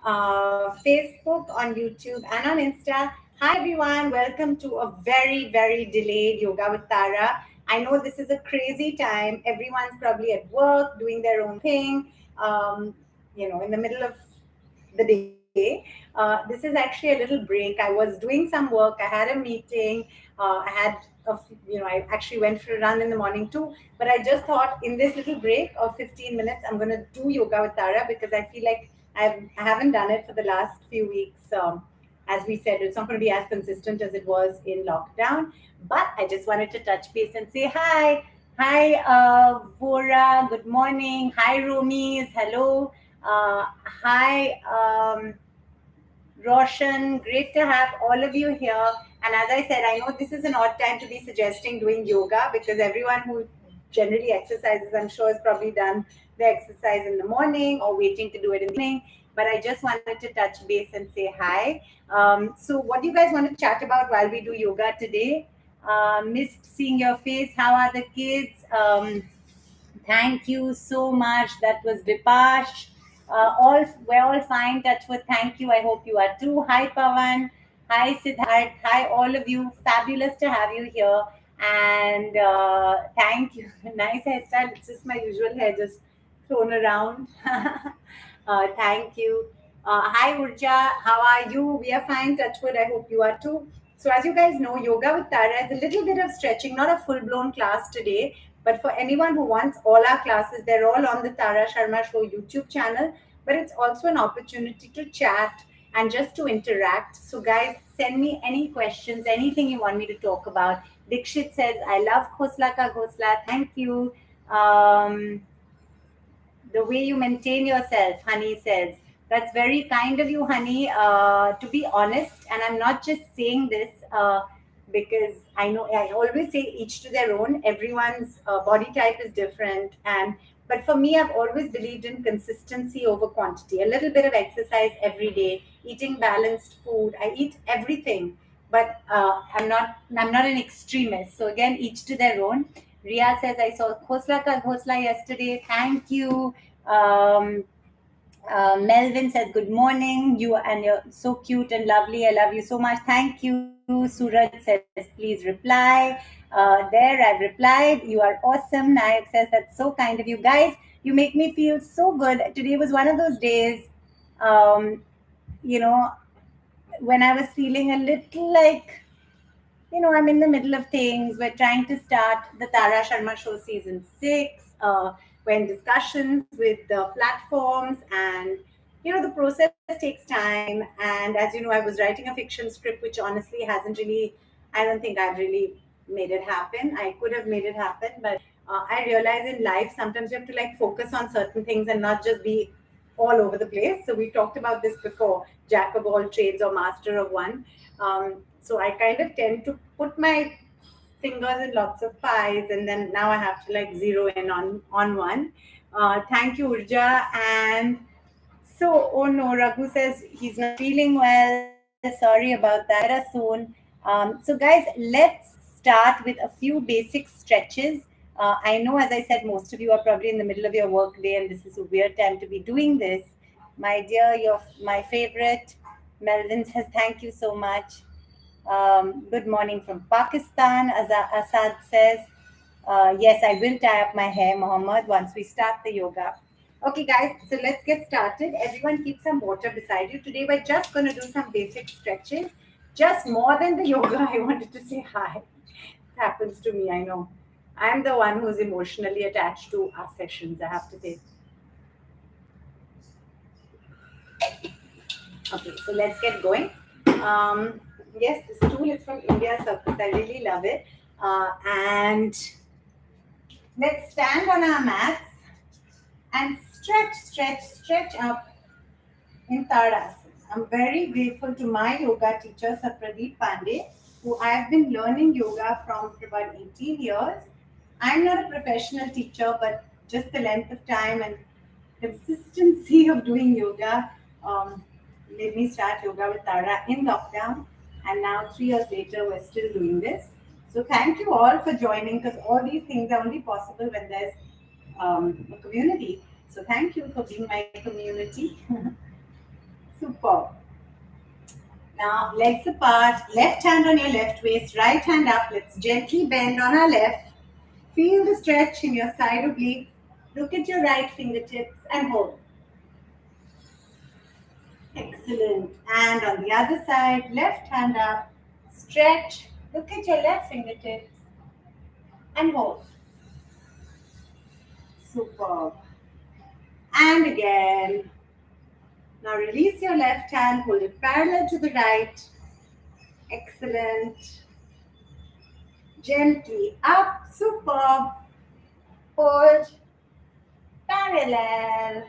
Facebook, on YouTube, and on Insta. Hi, everyone. Welcome to a very, very delayed Yoga with Tara. I know this is a crazy time. Everyone's probably at work, doing their own thing, in the middle of the day. This is actually a little break. I was doing some work. I had a meeting. I actually went for a run in the morning too. But I just thought in this little break of 15 minutes, I'm going to do yoga with Tara because I feel like I haven't done it for the last few weeks. As we said, it's not going to be as consistent as it was in lockdown. But I just wanted to touch base and say hi. Hi, Vora. Good morning. Hi, Romies. Hello. Hi, Roshan. Great to have all of you here. And as I said, I know this is an odd time to be suggesting doing yoga because everyone who generally exercises, I'm sure, has probably done the exercise in the morning or waiting to do it in the evening. But I just wanted to touch base and say hi. So, what do you guys want to chat about while we do yoga today? Missed seeing your face. How are the kids? Thank you so much. That was Vipash. All we're all fine. Touch wood. Thank you. I hope you are too. Hi Pavan. Hi Siddharth. Hi all of you. Fabulous to have you here. And thank you. Nice hairstyle. It's just my usual hair, just thrown around. Thank you. Hi Urja. How are you? We are fine. Touch wood. I hope you are too. So as you guys know, yoga with Tara is a little bit of stretching, not a full blown class today. But for anyone who wants all our classes, they're all on the Tara Sharma Show YouTube channel. But it's also an opportunity to chat and just to interact. So, guys, send me any questions, anything you want me to talk about. Dikshit says, I love Khosla Ka Ghosla. Thank you. Um, the way you maintain yourself, Honey says. That's very kind of you, Honey. To be honest, and I'm not just saying this because I know I always say each to their own. Everyone's body type is different, and but for me, I've always believed in consistency over quantity. A little bit of exercise every day, eating balanced food. I eat everything, but I'm not an extremist. So again, each to their own. Ria says, I saw Khosla Ka Ghosla yesterday. Thank you. Um, Melvin says, good morning. You're so cute and lovely. I love you so much. Thank you. Suraj says, please reply. There, I've replied. You are awesome. Nayak says, that's so kind of you. Guys, you make me feel so good. Today was one of those days, um, you know, when I was feeling a little like I'm in the middle of things. We're trying to start the Tara Sharma Show season 6. We're in discussions with the platforms, and the process takes time. And as you know, I was writing a fiction script, which honestly hasn't really. I don't think I've really made it happen. I could have made it happen, but I realize in life sometimes you have to like focus on certain things and not just be all over the place. So we talked about this before: jack of all trades or master of one. So I kind of tend to put my fingers in lots of pies, and then now I have to like zero in on one. Thank you, Urja. And so, oh no, Raghu says he's not feeling well. Sorry about that. Better soon. So, guys, let's start with a few basic stretches. I know, as I said, most of you are probably in the middle of your work day, and this is a weird time to be doing this. My dear, you're my favorite. Melvin says, thank you so much. Good morning from Pakistan. Asad says, yes, I will tie up my hair, Mohammed, once we start the yoga. Okay, guys, so let's get started. Everyone keep some water beside you. Today, we're just going to do some basic stretches. Just more than the yoga, I wanted to say hi. It happens to me, I know. I'm the one who's emotionally attached to our sessions, I have to say. Okay, so let's get going. Yes, this tool is from India Circus. I really love it. And let's stand on our mats and stretch, stretch, stretch up in Tadasana. I'm very grateful to my yoga teacher, Sir Pradeep Pandey, who I have been learning yoga from for about 18 years. I'm not a professional teacher, but just the length of time and consistency of doing yoga um, made me start yoga with Tara in lockdown. And now, 3 years later, we're still doing this. So, thank you all for joining because all these things are only possible when there's a community. So, thank you for being my community. Super. Now, legs apart, left hand on your left waist, right hand up. Let's gently bend on our left. Feel the stretch in your side oblique. Look at your right fingertips and hold. Excellent. And on the other side, left hand up, stretch. Look at your left fingertips and hold. Superb. And again. Now release your left hand, hold it parallel to the right. Excellent. Gently up, superb. Hold, parallel.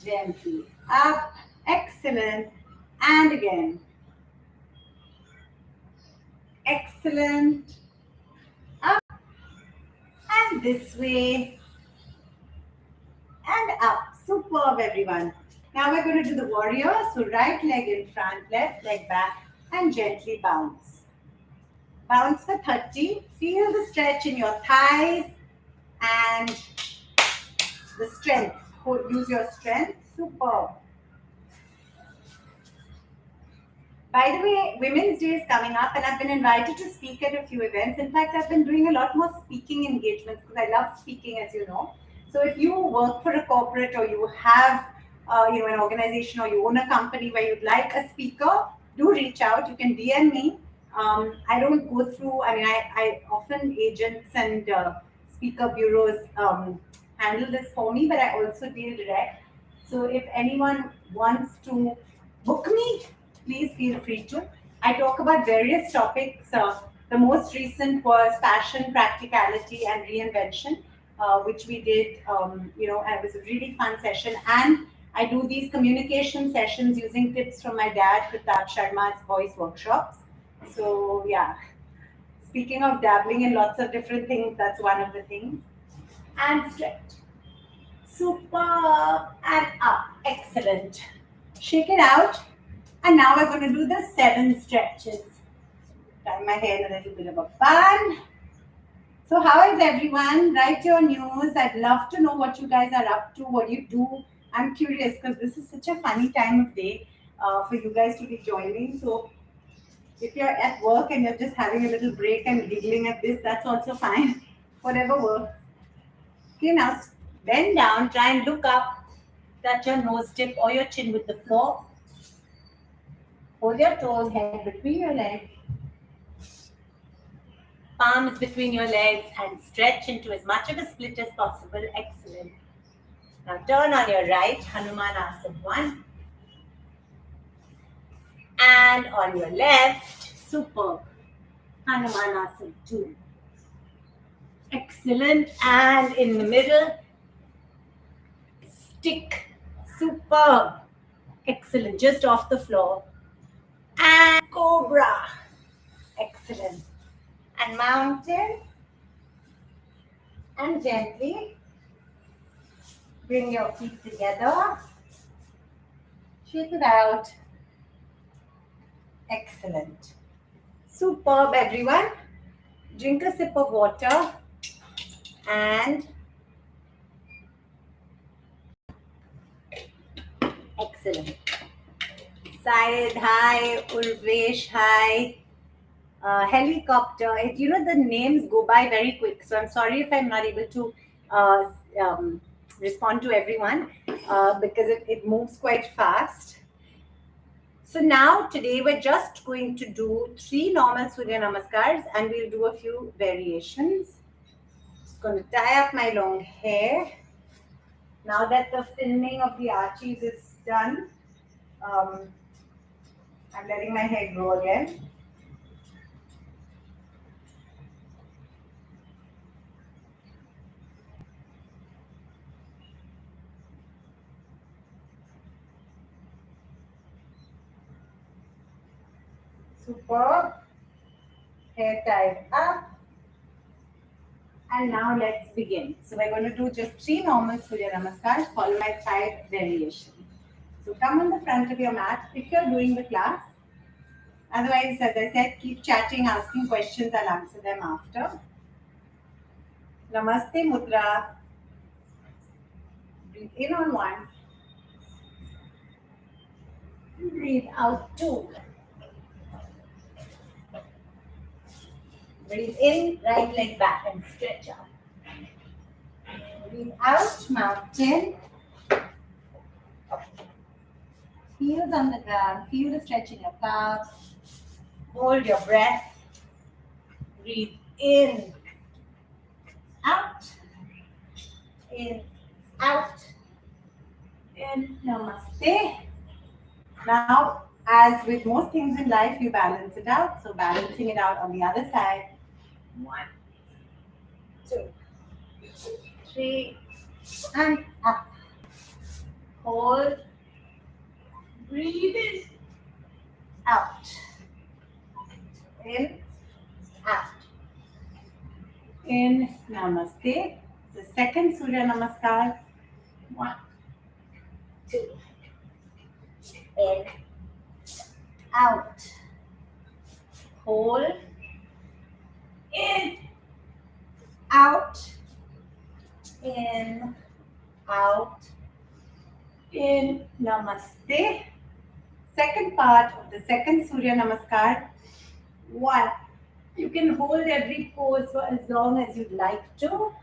Gently up, excellent. And again. Excellent. Up and this way. And up. Superb, everyone. Now we're going to do the warrior. So right leg in front, left leg back, and gently bounce. Bounce for 30. Feel the stretch in your thighs and the strength. Use your strength. Superb. By the way, Women's Day is coming up and I've been invited to speak at a few events. In fact, I've been doing a lot more speaking engagements because I love speaking, as you know. So if you work for a corporate or you have an organization or you own a company where you'd like a speaker, do reach out. You can DM me. I don't go through, I often agents and speaker bureaus handle this for me, but I also deal direct. So if anyone wants to book me, please feel free to. I talk about various topics. The most recent was fashion, practicality, and reinvention, which we did, and it was a really fun session. And I do these communication sessions using tips from my dad, Tara Sharma's voice workshops. So, yeah, speaking of dabbling in lots of different things, that's one of the things. And stretch. Super. And up. Excellent. Shake it out. And now we're going to do the 7 stretches. Tie my hair in a little bit of a bun. So how is everyone? Write your news. I'd love to know what you guys are up to, what you do. I'm curious because this is such a funny time of day for you guys to be joining. So if you're at work and you're just having a little break and giggling at this, that's also fine. Whatever works. Okay, now bend down. Try and look up. Touch your nose tip or your chin with the floor. Hold your toes, head between your legs, palms between your legs, and stretch into as much of a split as possible. Excellent. Now turn on your right, Hanumanasana 1. And on your left, superb, Hanumanasana 2. Excellent. And in the middle, stick, superb. Excellent, just off the floor. And cobra. Excellent. And mountain. And gently bring your feet together. Shake it out. Excellent. Superb, everyone. Drink a sip of water. And excellent. Syed, hi. Urvesh, hi. Helicopter. The names go by very quick. So I'm sorry if I'm not able to respond to everyone because it moves quite fast. So now today we're just going to do 3 normal Surya Namaskars and we'll do a few variations. Just going to tie up my long hair. Now that the filming of the Archies is done, I'm letting my hair grow again. Superb. Hair tied up. And now let's begin. So we're going to do just 3 normal Surya Namaskars followed by 5 variations. So come on the front of your mat if you're doing the class. Otherwise, as I said, keep chatting, asking questions. I'll answer them after. Namaste Mudra. Breathe in on 1. Breathe out 2. Breathe in, right leg back and stretch out. Breathe out, mountain. Heels on the ground, feel the stretch in your calves. Hold your breath. Breathe in, out, in, out, in, namaste. Now, as with most things in life, you balance it out. So balancing it out on the other side. 1, 2, 3, and up. Hold. Breathe in, out, in, out. In, namaste. The second Surya Namaskar. 1, 2, in, out. Hold. In, out, in, out, in, namaste. Second part of the second Surya Namaskar. 1. You can hold every pose for as long as you'd like to.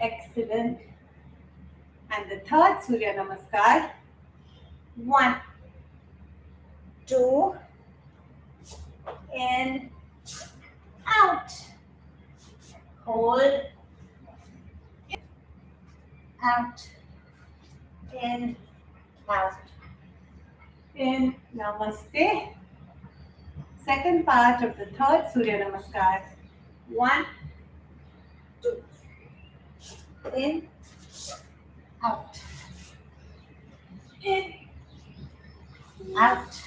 Excellent. And the third Surya Namaskar. 1, 2, in, out. Hold, out, in, out. In, namaste. Second part of the third Surya Namaskar. 1, 2, in, out, in, out,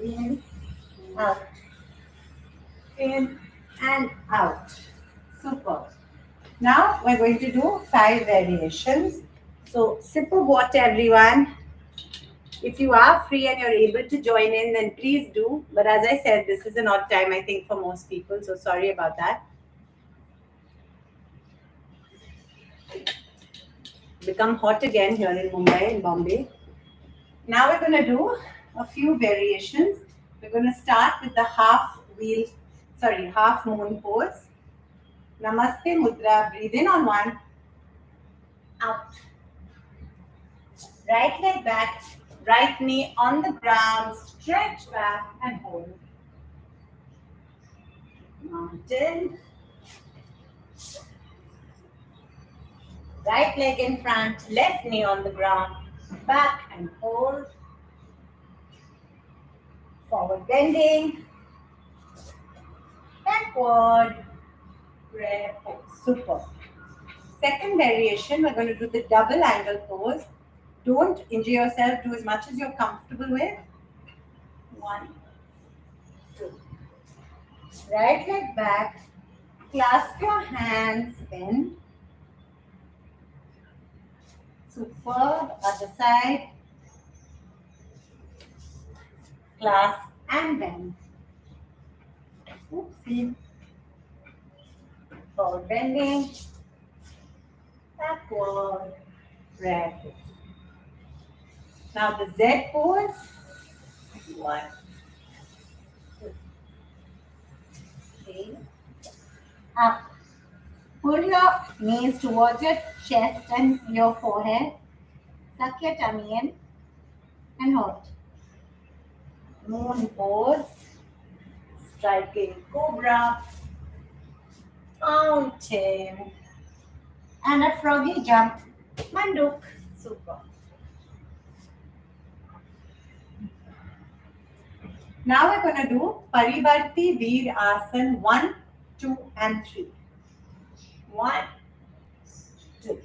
in, out, in, and out. Super. Now we're going to do 5 variations. So sip of water, everyone. If you are free and you're able to join in, then please do. But as I said, this is an odd time, I think, for most people. So sorry about that. Become hot again here in Mumbai and Bombay. Now we're going to do a few variations. We're going to start with the half moon pose. Namaste Mudra. Breathe in on 1. Out. Right leg back. Right knee on the ground. Stretch back and hold. Mountain. Right leg in front. Left knee on the ground. Back and hold. Forward bending. Backward. Breath. Super. Second variation, we're going to do the double angle pose. Don't injure yourself. Do as much as you're comfortable with. 1, 2. Right leg back. Clasp your hands in. Superb. Other side. Clasp and bend. Oopsie. Forward bending. Backward. Breath. Now the Z pose. 1, 2, 3. Up. Pull your knees towards your chest and your forehead. Suck your tummy in and hold. Moon pose. Striking cobra. Mountain. And a froggy jump. Manduk. Super. Now we're going to do Parivarti Veer Asan 1, 2, and 3. 1, 2.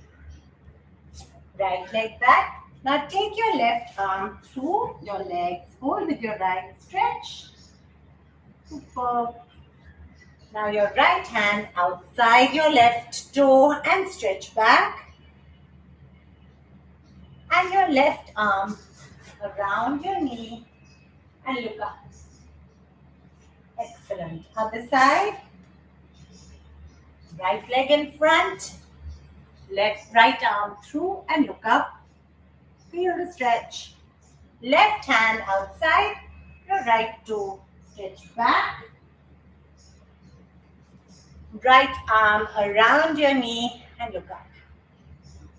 Right leg back. Now take your left arm through your legs. Hold with your right. Stretch. Superb. Now your right hand outside your left toe and stretch back. And your left arm around your knee and look up. Excellent. Other side. Right leg in front. Right arm through and look up. Feel the stretch. Left hand outside. Your right toe stretch back. Right arm around your knee and look up.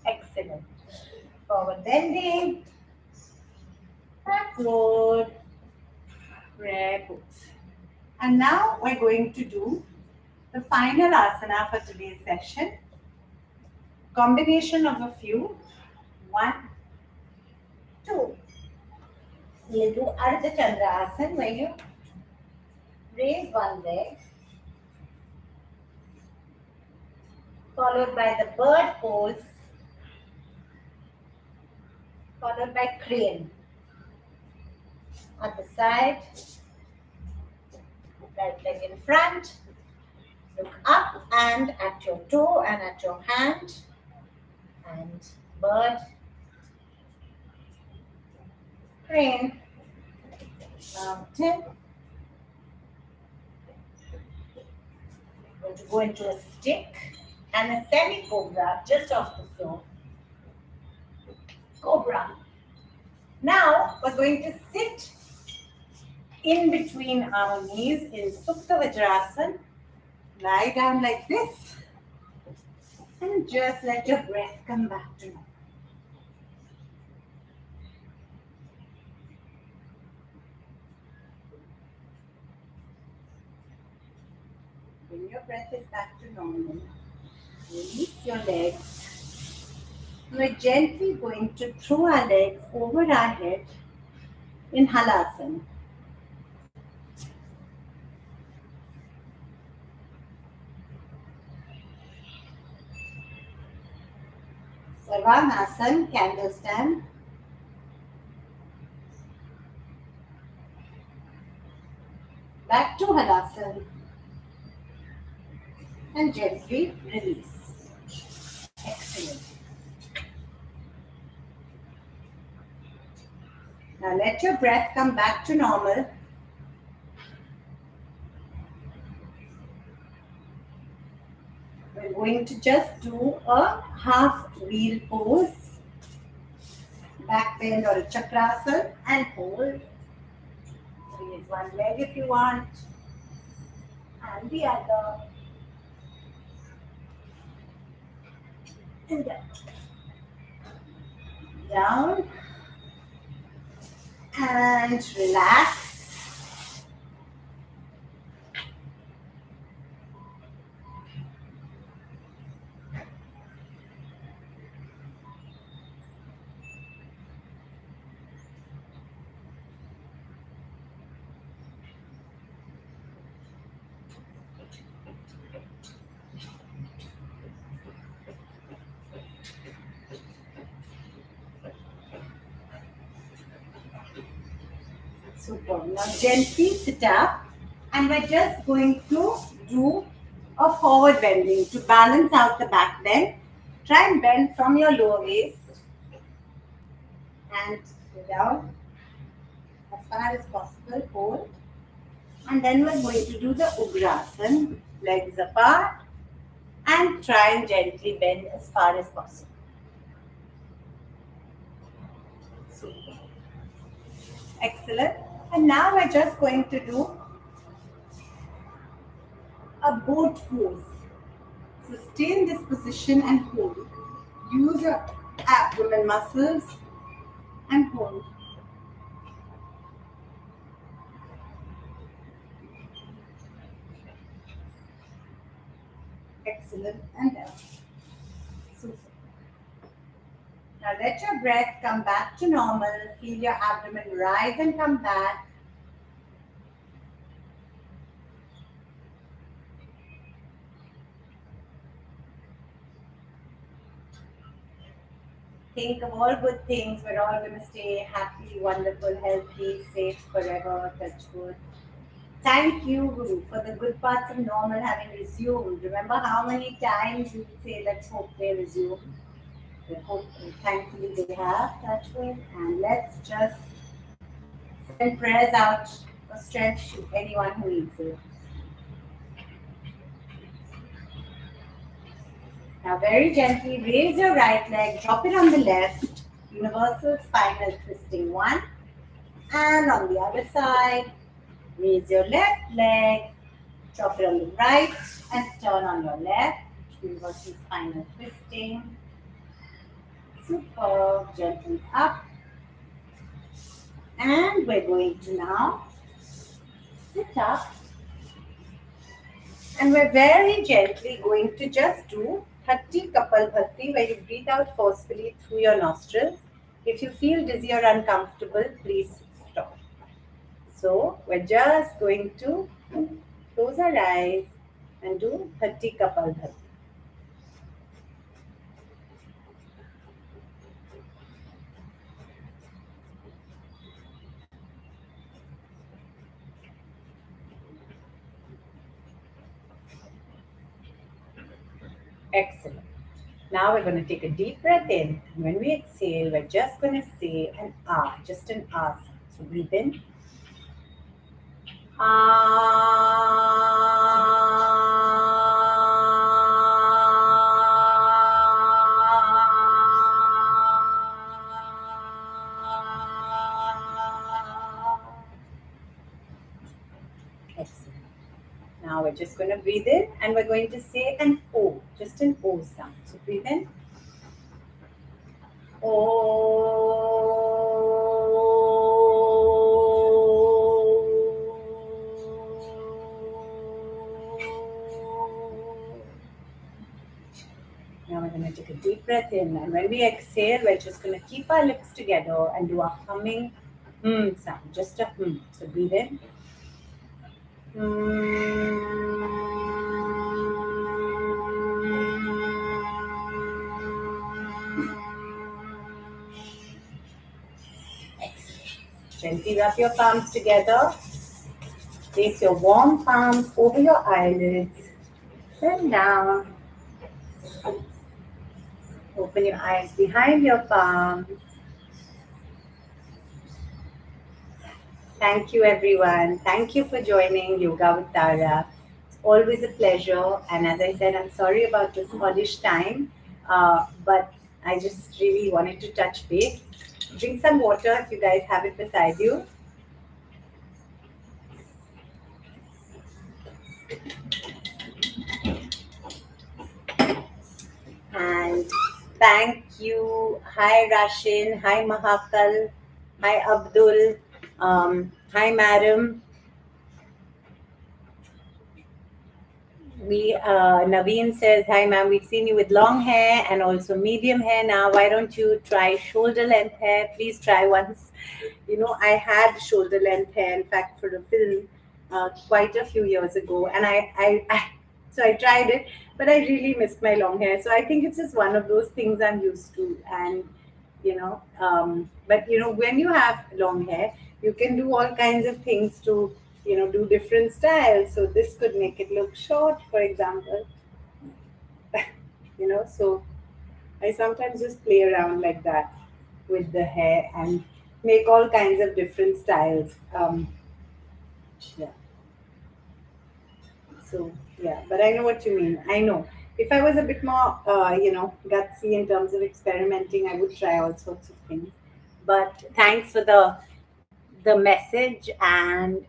Excellent. Forward bending. Backward. Prayer pose. And now we're going to do the final asana for today's session. Combination of a few. 1, 2. We'll do Ardha Chandra Asana where you raise one leg, followed by the bird pose, followed by crane. Other side, right leg in front, look up and at your toe and at your hand, and bird, crane, mountain. We're going to go into a stick and a semi-cobra just off the floor. Cobra. Now we're going to sit in between our knees in Supta Vajrasana. Lie down like this and just let your breath come back to normal. When your breath is back to normal, release your legs. We're gently going to throw our legs over our head in Halasana. Sarvanasana, candle stand. Back to Halasana. And gently release. Excellent. Now let your breath come back to normal. We're going to just do a half wheel pose. Back bend or a chakrasana and hold. Raise one leg if you want. And the other. And down. Down. And relax. Super. Now gently sit up and we're just going to do a forward bending to balance out the back bend. Try and bend from your lower waist and go down as far as possible. Hold. And then we're going to do the Ugrasana, legs apart, and try and gently bend as far as possible. Super. Excellent. And now we're just going to do a boat pose. So stay in this position and hold. Use your abdomen muscles and hold. Excellent. And down. Super. Now let your breath come back to normal. Feel your abdomen rise and come back. Think of all good things. We're all going to stay happy, wonderful, healthy, safe forever. Touch wood. Thank you, Guru, for the good parts of normal having resumed. Remember how many times you would say, let's hope they resume. We hope, thankfully, they have. Touch wood. And let's just send prayers out for or stretch to anyone who needs it. Now, very gently raise your right leg, drop it on the left. Universal spinal twisting 1. And on the other side, raise your left leg, drop it on the right, and turn on your left. Universal spinal twisting. Super. Gently up. And we're going to now sit up. And we're very gently going to just do 30 Kapal Bhati, where you breathe out forcefully through your nostrils. If you feel dizzy or uncomfortable, please stop. So we're just going to close our eyes and do 30 Kapal Bhati. Excellent. Now we're going to take a deep breath in. And when we exhale, we're just going to say an ah, just an ah sound. So breathe in. Excellent. Now we're just going to breathe in and we're going to say an O, just an O sound. So breathe in. Now we're going to take a deep breath in, and when we exhale, we're just going to keep our lips together and do a humming sound, just a So breathe in. Gently rub your palms together. Place your warm palms over your eyelids. Then down. Open your eyes behind your palms. Thank you, everyone. Thank you for joining Yoga with Tara. It's always a pleasure. And as I said, I'm sorry about this oddish time, but I just really wanted to touch base. Drink some water if you guys have it beside you. And thank you. Hi, Rashin. Hi, Mahakal. Hi, Abdul. Hi, madam. Naveen says, hi, ma'am. We've seen you with long hair and also medium hair now. Why don't you try shoulder length hair? Please try once. You know, I had shoulder length hair, in fact, for a film quite a few years ago. And so I tried it, but I really missed my long hair. So I think it's just one of those things I'm used to. And, but, when you have long hair, you can do all kinds of things to do different styles. So this could make it look short, for example. So I sometimes just play around like that with the hair and make all kinds of different styles. Yeah. So yeah, but I know what you mean. I know if I was a bit more, gutsy in terms of experimenting, I would try all sorts of things. But thanks for the message, and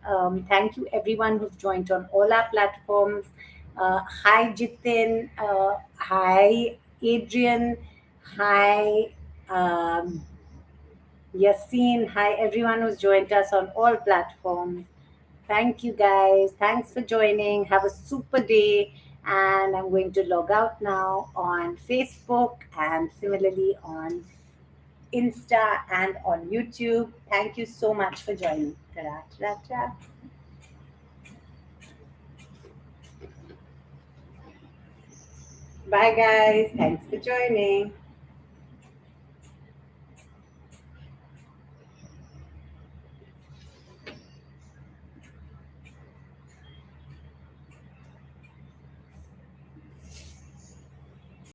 thank you everyone who's joined on all our platforms. Hi Jitin, hi Adrian, hi Yassine, hi everyone who's joined us on all platforms. Thank you guys. Thanks for joining. Have a super day. And I'm going to log out now on Facebook and similarly on Insta and on YouTube. Thank you so much for joining. Ta-ra, ta-ra, ta-ra. Bye, guys. Thanks for joining.